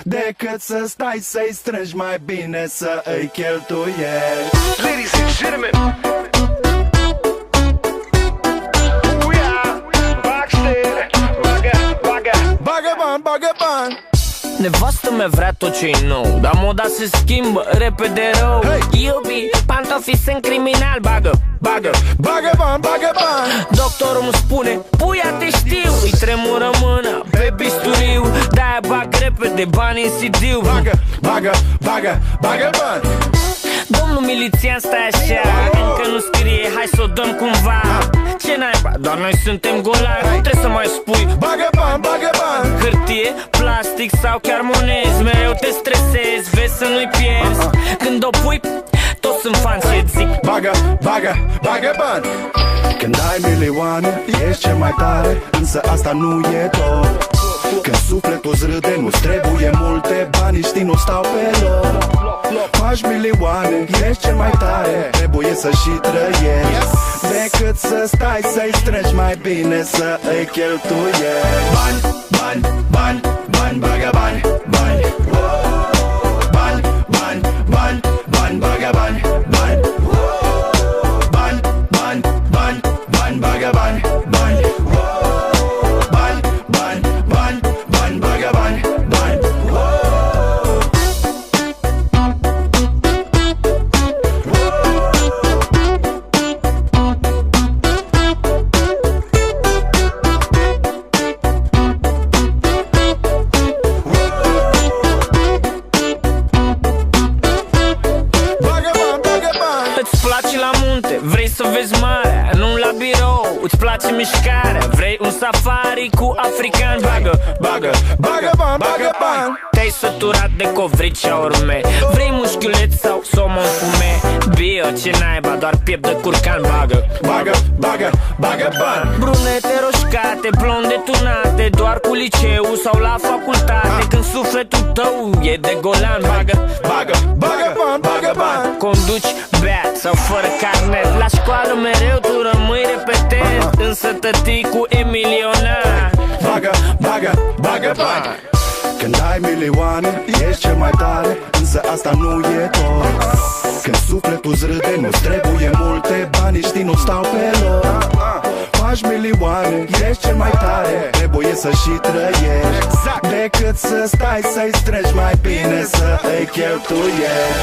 decât să stai să-i strângi, mai bine să îi cheltuiești. Ladies and gentlemen, we are Rocksteady. Bagă bani. Nevastă mea vrea tot ce-i nou, dar moda se schimbă repede rău. Iubi, pantofii sunt criminal. Bagă bani. Doctorul îmi spune, puia te știu. Îi tremură mâna pe bisturiu, de-aia bag repede bani în CD-ul. Bagă bani. Domnul milițian, stai așa, încă nu scrie, hai să o dăm cumva. Ce naiba, doar noi suntem golari, nu trebuie să mai spui Bagă bani. hârtie, plastic sau chiar monezi. Mereu te stresezi, vezi să nu-i pierzi. Când o pui, toți sunt fani și zic Bagă bani. Când ai milioane, ești cel mai tare, însă asta nu e tot. Când sufletul-ți râde, nu-ți trebuie multe bani, știi, nu stau pe loc. Faci milioane, ești cel mai tare, trebuie să și trăiești, decât să stai să-i strângi, mai bine să îi cheltuiești. Bani, bagă bani. Bani, bagă bani. Bani, bagă bani. Îți place la munte, vrei să vezi marea, nu la birou. Îți place mișcarea, vrei un safari cu african. Bagă bani. Te-ai săturat de covrici și urme, vrei mușchiuleț sau somon fume. Bio, ce naiba, doar piept de curcan. Bagă bani. Brunete roșcate, blonde tunate, doar cu liceu sau la facultate. Când sufletul tău e de golan. Bagă bani. Conduci beat sau fără carnet, la școală mereu tu rămâi repetent, însă tăticul e milionar. Bagă bani. Când ai milioane, ești cel mai tare, însă asta nu e tot. Când sufletul-ți râde, nu-ți trebuie multe bani, știi, nu stau pe loc. Faci milioane, ești cel mai tare, trebuie să și trăiești, decât să stai să-i strângi, mai bine să îi cheltuiești.